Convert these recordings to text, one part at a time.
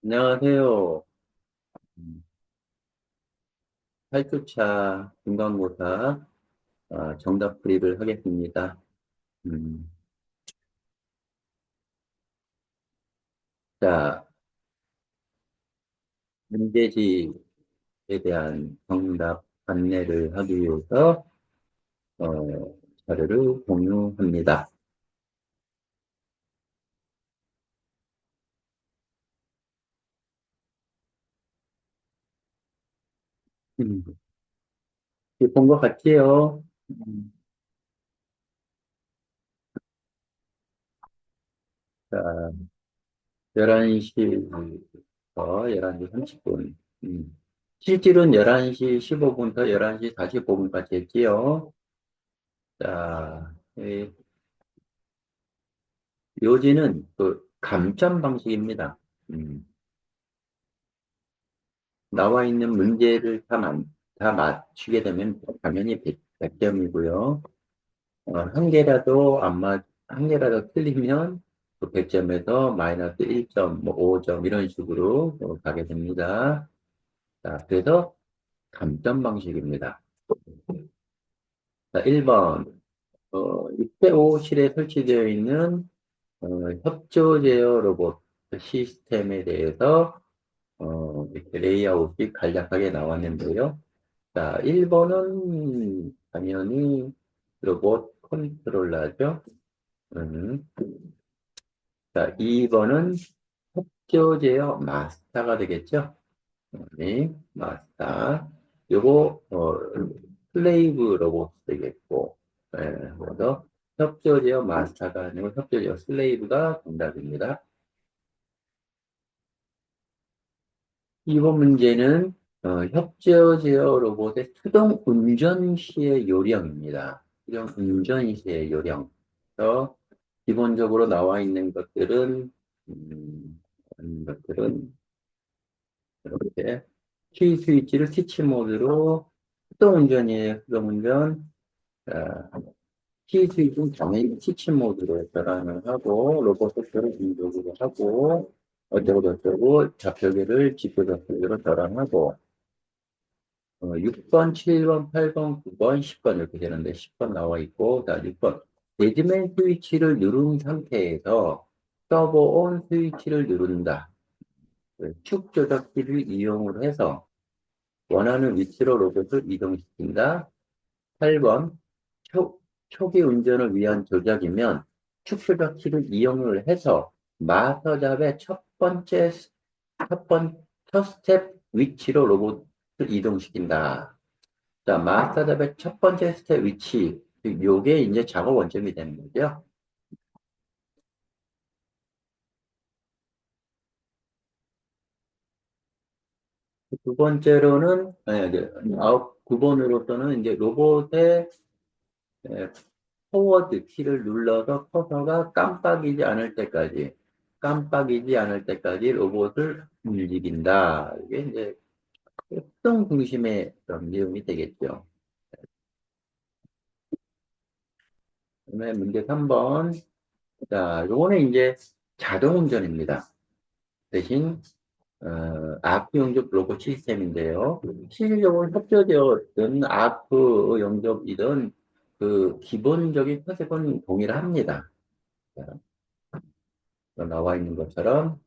안녕하세요. 8주차 중간고사 정답 풀이를 하겠습니다. 음, 자, 문제지에 대한 정답 안내를 하기 위해서 자료를 공유합니다. 음, 본것 같지요? 자, 11시부터 11시 30분. 실질은 11시 15분부터 11시 45분까지 했지요? 자, 요지는 그 감점 방식입니다. 음, 나와 있는 문제를 다 맞추게 되면 당연히 100점이고요. 한 개라도 틀리면 그 100점에서 마이너스 1점, 뭐 5점 이런 식으로 가게 됩니다. 자, 그래서 감점 방식입니다. 자, 1번, 605실에 설치되어 있는 협조 제어 로봇 시스템에 대해서 이렇게 레이아웃이 간략하게 나왔는데요. 자, 1번은 당연히 로봇 컨트롤러죠. 음. 자, 2번은 협조 제어 마스터가 되겠죠. 네, 마스터. 요거, 슬레이브 로봇 되겠고, 그래서 협조 제어 마스터가 아니고 협조 제어 슬레이브가 정답입니다. 이번 문제는 협조 제어 로봇의 수동 운전 시의 요령입니다. 수동 운전 시의 요령. 그래서 기본적으로 나와 있는 것들은 이런 것들은 이렇게 키 스위치를 스위치 모드로 수동 운전이에요. 수동 운전. 자, 키 스위치는 당연히 스위치 모드로 전환을 하고 로봇을 인적으로 하고 어쩌고 저쩌고 좌표계를 지표 좌표계로 전환하고 6번, 7번, 8번, 9번, 10번 이렇게 되는데 10번 나와 있고, 자, 6번. 데드맨 스위치를 누른 상태에서 서버 온 스위치를 누른다. 축 조작기를 이용을 해서 원하는 위치로 로봇을 이동시킨다. 8번. 초기 운전을 위한 조작이면 축 조작키를 이용을 해서 마서잡의 첫 스텝 위치로 로봇을 이동시킨다. 자, 마스터답의 첫 번째 스텝 위치, 요게 이제 작업 원점이 되는 거죠. 두 번째로는, 9번으로서는 이제 로봇의 포워드 키를 눌러서 커서가 깜빡이지 않을 때까지 로봇을 움직인다. 이게 이제 특성 중심의 그런 내용이 되겠죠. 그다음에 문제 3번. 자, 요거는 이제 자동 운전입니다. 대신 아크 용접 로봇 시스템인데요. 실질적으로 협조되었든 아크 용접이든 그 기본적인 컨셉은 동일합니다. 자, 나와 있는 것처럼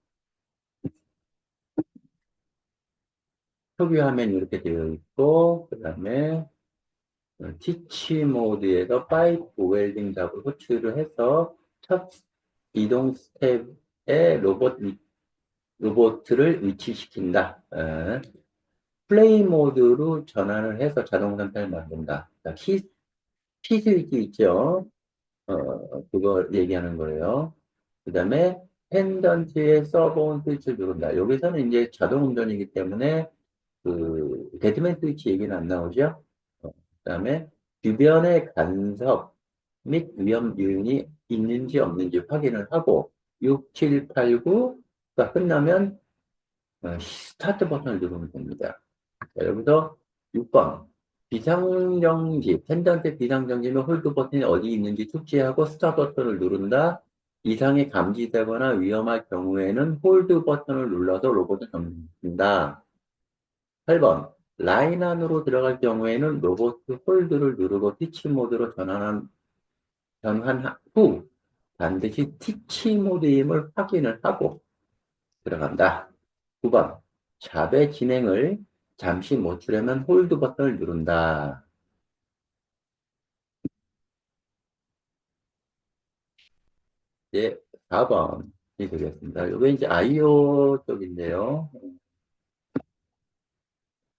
초기 화면 이렇게 되어 있고, 그 다음에 티치 모드에서 파이프 웰딩 잡을 호출을 해서 첫 이동 스텝에 로봇을 위치시킨다. 플레이 모드로 전환을 해서 자동 선택을 만든다. 자, 키 스위치 있죠? 그걸 얘기하는 거예요. 그 다음에 펜던트의 서버온 스위치를 누른다. 여기서는 이제 자동 운전이기 때문에 그 데드맨 스위치 얘기는 안 나오죠? 그 다음에 주변의 간섭 및 위험 요인이 있는지 없는지 확인을 하고 6, 7, 8, 9가 끝나면 스타트 버튼을 누르면 됩니다. 자, 여기서 6번. 비상정지, 펜던트 비상정지면 홀드 버튼이 어디 있는지 숙지하고 스타트 버튼을 누른다. 이상이 감지되거나 위험할 경우에는 홀드 버튼을 눌러서 로봇을 잠긴다. 8번. 라인 안으로 들어갈 경우에는 로봇 홀드를 누르고 티치 모드로 전환 후 반드시 티치 모드임을 확인을 하고 들어간다. 9번. 잡의 진행을 잠시 멈추려면 홀드 버튼을 누른다. 이제 4번이 되겠습니다. 이게 이제 아이오 쪽인데요.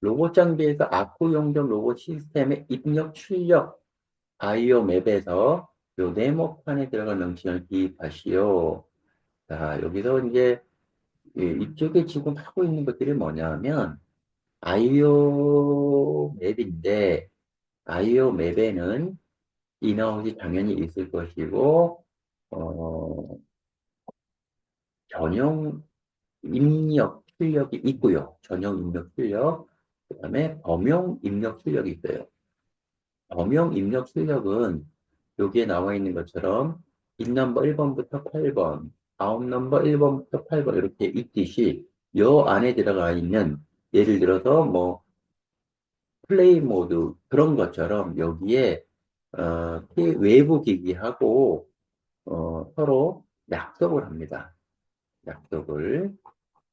로봇 장비에서 아쿠 용접 로봇 시스템의 입력 출력 아이오 맵에서 요 네모칸에 들어간 명칭을 기입하시오. 자, 여기서 이제 이쪽에 지금 하고 있는 것들이 뭐냐면 아이오 맵인데 아이오 맵에는 인아웃이 당연히 있을 것이고 어, 전용 입력 출력이 있고요. 전용 입력 출력, 그다음에 범용 입력 출력이 있어요. 범용 입력 출력은 여기에 나와 있는 것처럼 인넘버 1번부터 8번, 아웃넘버 1번부터 8번 이렇게 있듯이 요 안에 들어가 있는 예를 들어서 뭐 플레이 모드 그런 것처럼 여기에 외부 기기하고 서로 약속을 합니다. 약속을.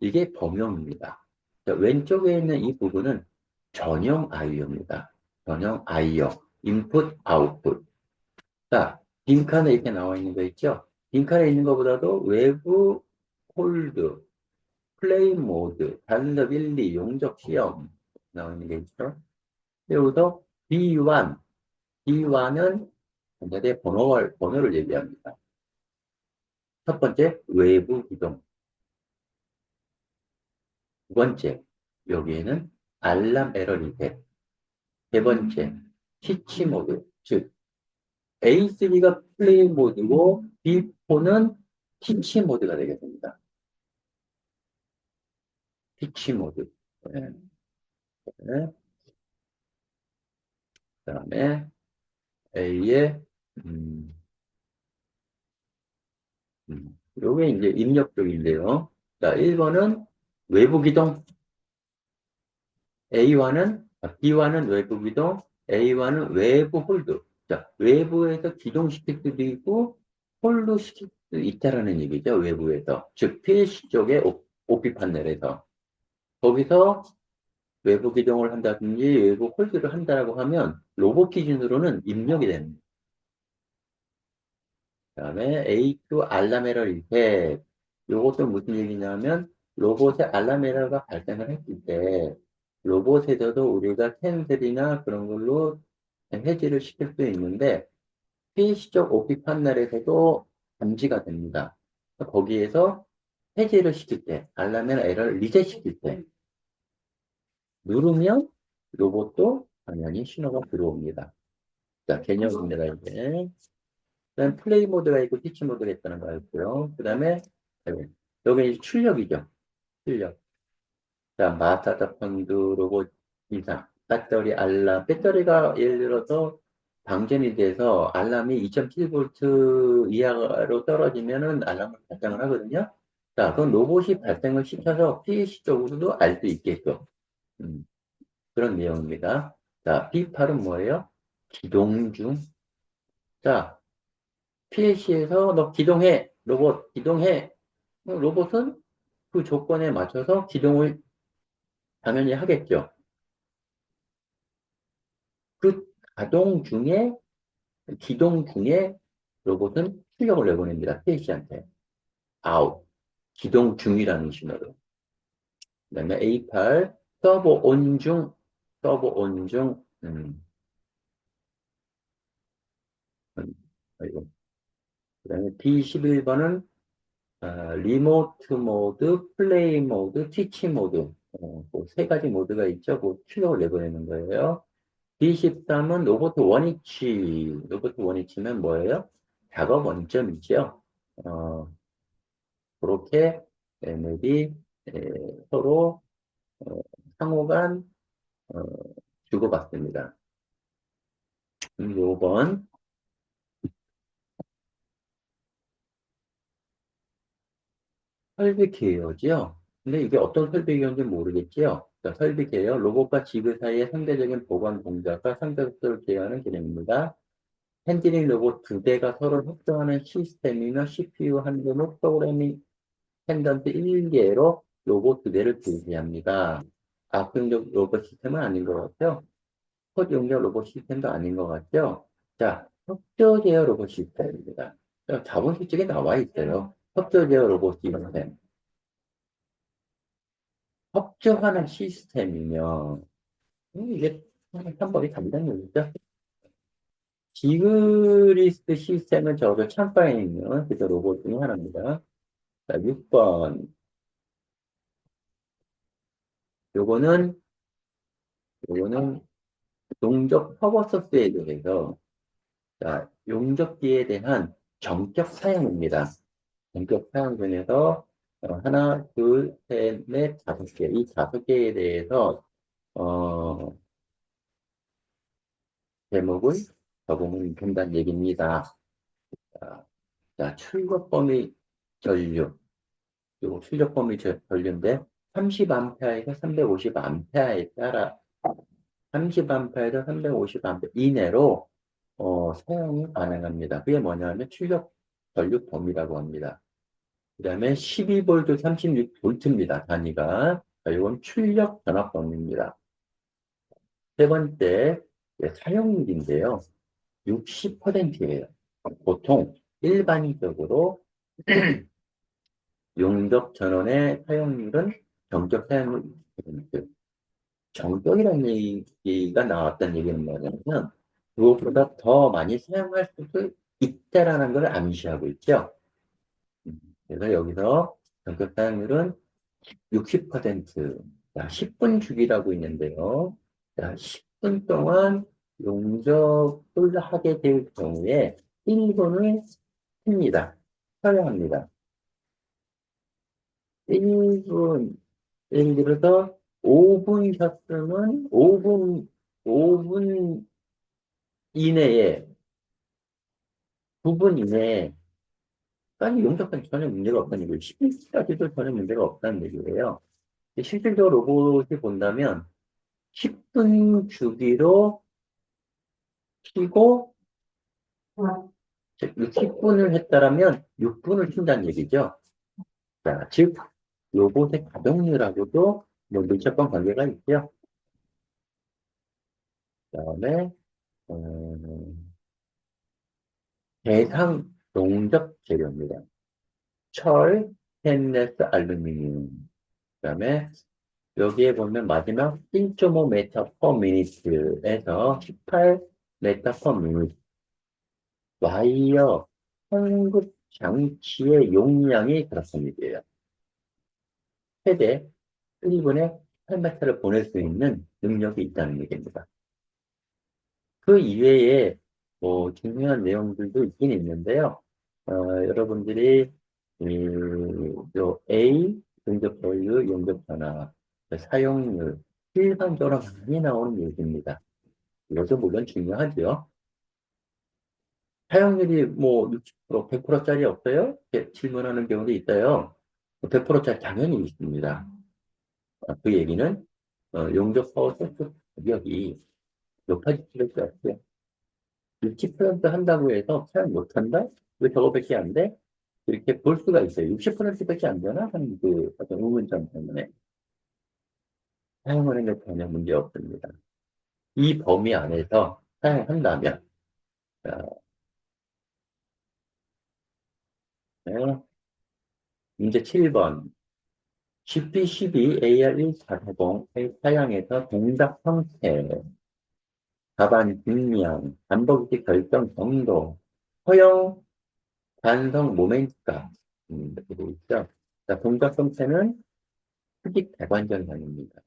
이게 범용입니다. 자, 왼쪽에 있는 이 부분은 전용 아이오입니다. 전용 아이오. 인풋, 아웃풋. 자, 빈칸에 이렇게 나와 있는 거 있죠? 빈칸에 있는 것보다도 외부 홀드, 플레이 모드, 단서빌리, 용접 시험 나와 있는 게 있죠? 여기서 B1, B1은 전자대 번호를 얘기합니다. 첫 번째, 외부 기동. 두 번째, 여기에는 알람 에러 리셋. 세 번째, 티치 모드. 즉, A3가 플레이 모드고 B4는 티치 모드가 되겠습니다. 티치 모드. 네. 네. 그다음에 A의 음, 요게 이제 입력 쪽인데요. 자, 1번은 외부 기동, B1은 외부 기동, A1은 외부 홀드. 자, 외부에서 기동시킬 수도 있고, 홀드 시킬 수 있다라는 얘기죠, 외부에서. 즉, PC 쪽에 OP 판넬에서. 거기서 외부 기동을 한다든지 외부 홀드를 한다라고 하면 로봇 기준으로는 입력이 됩니다. 그다음에 A2 알람 에러 리셋. 요것도 무슨 얘기냐면 로봇의 알람 에러가 발생을 했을 때 로봇에서도 우리가 캔슬이나 그런 걸로 해지를 시킬 수 있는데 PC적 OP 판넬에서도 감지가 됩니다. 거기에서 해제를 시킬 때, 알람 에러를 리셋 시킬 때 누르면 로봇도 당연히 신호가 들어옵니다. 자, 개념입니다, 이제. 그다음 플레이 모드가 있고 티치 모드가 있다는 거 알고요. 그 다음에 여기 이제 출력이죠. 출력. 자, 마스터 펀드 로봇 이상. 배터리 알람. 배터리가 예를 들어서 방전이 돼서 알람이 2.7V 이하로 떨어지면은 알람을 발생을 하거든요. 자, 그건 로봇이 발생을 시켜서 PC 쪽으로도 알 수 있게끔. 음, 그런 내용입니다. 자, B8은 뭐예요? 기동 중. 자, PLC에서 너 기동해. 로봇 기동해. 로봇은 그 조건에 맞춰서 기동을 당연히 하겠죠. 그 가동 중에, 기동 중에 로봇은 출력을 내보냅니다. PLC한테. 아웃. 기동 중이라는 신호로. 그 다음에 A8, 서버 온 중, 서버 온 중, 아이고. 그 다음에 B11번은 리모트 모드, 플레이 모드, 티치 모드. 그세 가지 모드가 있죠. 그 출력을 내보내는 거예요. B13은 로봇 원위치. 로봇 원위치면 뭐예요? 작업 원점이죠. 어, 그렇게 맵이 서로 상호간 어, 주고받습니다. 요번 설비 계열이요. 근데 이게 어떤 설비 계열인지 모르겠지요. 자, 설비 계열, 로봇과 지구 사이의 상대적인 보관 동작과 상대속도를 제어하는 개념입니다. 핸들링 로봇 두 대가 서로 협동하는 시스템이며 CPU 한 대는 프로그래밍 펜던트 1개로 로봇 두 대를 분리합니다. 악동적 로봇 시스템은 아닌 것 같죠? 코드용적 로봇 시스템도 아닌 것 같죠? 자, 협조 제어 로봇 시스템입니다. 자, 자본시 쪽에 나와 있어요. 협조 제어 로봇 시스템. 협조하는 시스템이면 이게 한 번에 답이라는 얘기죠. 지그리스트 시스템은 저도 창가에 있는 그저 로봇 중에 하나입니다. 자, 6번. 요거는, 요거는 용접 허버소스에 대해서, 자, 용접기에 대한 전격 사용입니다. 전격 사용 중에서, 하나, 둘, 셋, 넷, 다섯 개. 이 다섯 개에 대해서, 어, 제목을 적으면 된다는 얘기입니다. 자, 자, 출력 범위 전류. 요 출력 범위 전류인데, 30A에서 350A에 따라 30A에서 350A 이내로 사용이 가능합니다. 그게 뭐냐면 출력 전류 범위라고 합니다. 그 다음에 12V 36V입니다. 단위가. 자, 이건 출력 전압 범위입니다. 세 번째, 사용률인데요. 60%예요. 보통 일반적으로 용접 전원의 사용률은 정적 사용률 60%. 정적이라는 얘기가 나왔다는 얘기는 뭐냐면 그것보다 더 많이 사용할 수도 있다라는 걸 암시하고 있죠. 그래서 여기서 정적 사용률은 60%, 자, 10분 주기라고 있는데요. 자, 10분 동안 용접을 하게 될 경우에 1분을 씁니다. 써야 합니다. 1분, 예를 들어서 5분 셨으면 5분 이내에, 9분 이내에, 아니, 용접까지 전혀 문제가 없다는 얘기예요. 10분까지도 전혀 문제가 없다는 얘기예요. 실질적으로 로봇이 본다면 10분 주기로 키고 60분을 했다라면 6분을 쉰다는 얘기죠. 자, 즉 로봇의 가동률하고도 뭐 밀접한 관계가 있죠. 그다음에 대상 용접 재료입니다. 철, 스테인리스, 알루미늄. 그다음에 여기에 보면 마지막 1.5m per minute에서 18m per minute. 와이어 성급 장치의 용량이 그렇습니다. 최대 1분에 8m를 보낼 수 있는 능력이 있다는 얘기입니다. 그 이외에 뭐 중요한 내용들도 있긴 있는데요. 여러분들이 요 A 용접 보유, 용접 전압, 사용률 일반적으로 많이 나오는 얘기입니다. 이것도 물론 중요하죠. 사용률이 뭐 60%, 100%짜리 없어요? 이렇게 질문하는 경우도 있어요. 100%짜리 당연히 있습니다. 그 얘기는 용접 파워 소스 가격이 높아질 수밖에 없어요. 60% 한다고 해서 사용 못한다? 왜 저거밖에 안 돼? 이렇게 볼 수가 있어요. 60%밖에 안 되나? 하는 그 어떤 의문점 때문에 사용하는 게 전혀 문제 없습니다. 이 범위 안에서 사용한다면, 자, 네. 문제 7번. GP12 AR1440의 사양에서 동작 형태, 답안 뒷량, 반복식 결정 정도, 허용, 반성 모멘트가 이렇게 되어 있죠. 자, 동작 형태는 수직 대관절형입니다.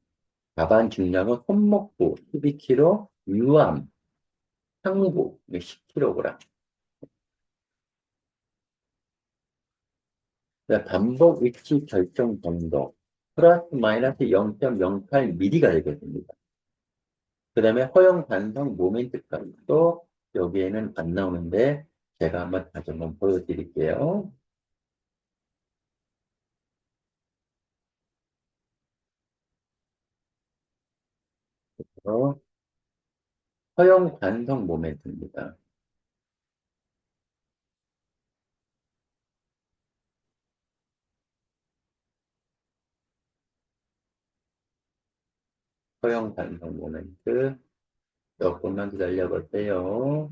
가반 중량은 손목부 12kg, 유암, 상부 10kg. 반복 위치 결정 정도, 플러스 마이너스 0.08mm가 되겠습니다. 그 다음에 허용 반성 모멘트 값도 여기에는 안 나오는데 제가 한번 다시 한번 보여드릴게요. 어, 허용 관성 모멘트입니다. 허용 관성 모멘트. 조금만 기다려보세요.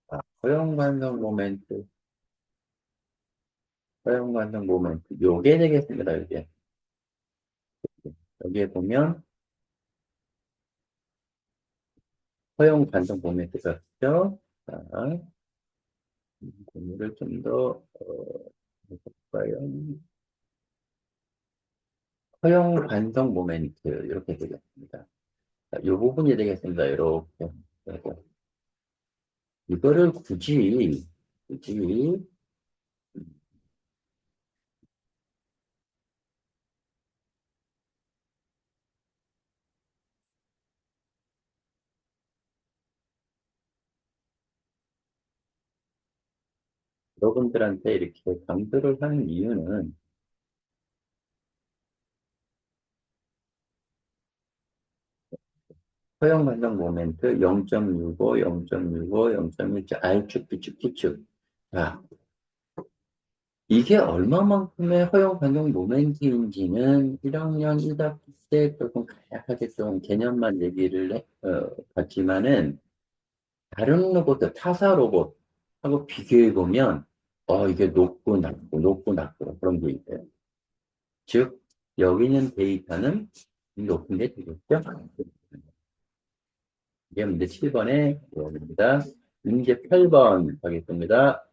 아, 허용 관성 모멘트, 허용 관성 모멘트. 요게 되겠습니다, 이게. 여기에 보면 허용 관성 모멘트가 있죠. 자, 공유를 좀 더, 해볼까요? 허용 관성 모멘트, 이렇게 되겠습니다. 자, 요 부분이 되겠습니다, 이렇게. 그리고 이거를 굳이, 여러분들한테 이렇게 강조를 하는 이유는 허용 반영 모멘트 0.65, 0.65, 0.1, R축, B축, T축. 자, 이게 얼마만큼의 허용 반영 모멘트인지는 1학년 1학기 때 조금 간략하게 좀 개념만 봤지만은 다른 로봇, 타사 로봇하고 비교해보면 이게 높고 낮고 높고 낮고 그런 게 있어요. 즉, 여기 있는 데이터는 높은 게 되겠죠? 이게 문제 7번의 내용입니다. 문제 8번 가겠습니다.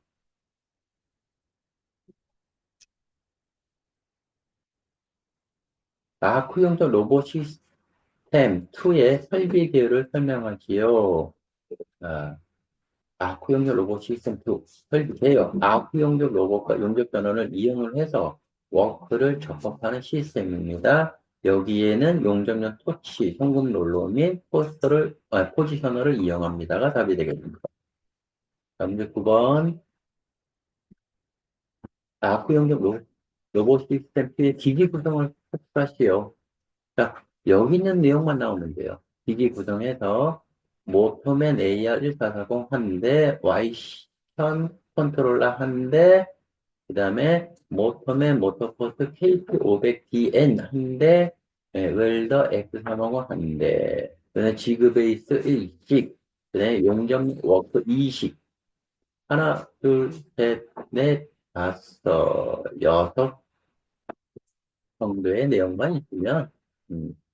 아쿠용적 로봇 시스템 2의 설비 계열을 설명하지요. 아, 아쿠용적 로봇 시스템 2 설비 계열. 아쿠용적 로봇과 용접 전원을 이용을 해서 워크를 접목하는 시스템입니다. 여기에는 용접용 토치, 송금 롤러 및 포지셔너를 이용합니다가 답이 되겠습니다. 자, 문제 9번. 아쿠용적 로봇 시스템 2의 기기 구성을 확인하시오. 자, 여기 있는 내용만 나오면 돼요. 기기 구성해서 모터맨 AR1440 한 대, Y션 컨트롤러 한 대, 그 다음에 모터맨 모터포스 KT500DN 한 대, 웰더 X350 한 대, 그 다음에 지그베이스 1식, 그 다음에 용접 워크 2식, 하나, 둘, 셋, 넷, 다섯, 여섯 정도의 내용만 있으면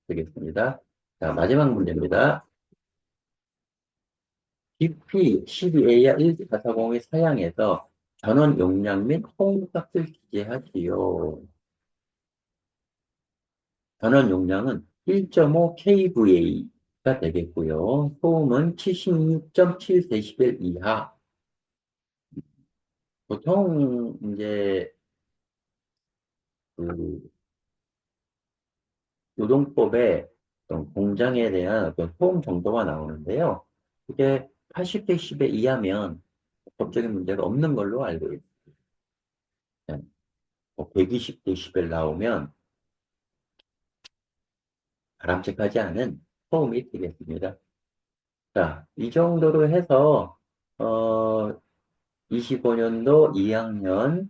되겠습니다. 자, 마지막 문제입니다. BP12A와 1440의 사양에서 전원 용량 및 소음값을 기재하지요. 전원 용량은 1.5 kVA가 되겠고요. 소음은 76.7데시벨 이하. 보통 이제 그 노동법에 어떤 공장에 대한 어떤 소음 정도가 나오는데요. 이게 80데시벨 이하면 법적인 문제가 없는 걸로 알고 있습니다. 120데시벨 나오면 바람직하지 않은 소음이 되겠습니다. 자, 이 정도로 해서 25년도 2학년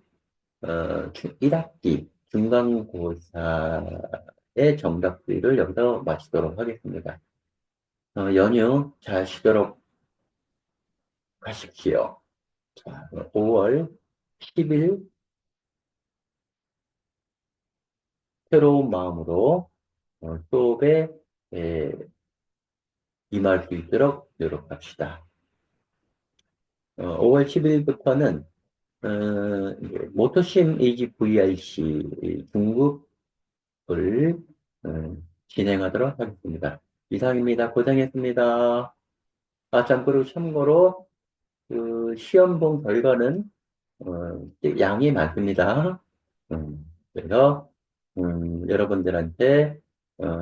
1학기 중간고사의 정답들을 여기서 마치도록 하겠습니다. 연휴 잘 쉬도록 하십시오. 자, 5월 10일 새로운 마음으로 수업에 에, 임할 수 있도록 노력합시다. 5월 10일부터는 모토심 에이지 VRC 중급을 진행하도록 하겠습니다. 이상입니다. 고생했습니다. 참고로 그 시험본 결과는 양이 많습니다. 그래서 여러분들한테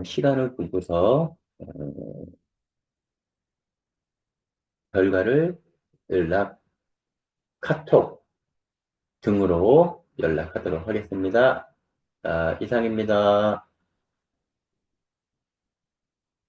시간을 두고서 결과를 연락, 카톡 등으로 연락하도록 하겠습니다. 자, 이상입니다.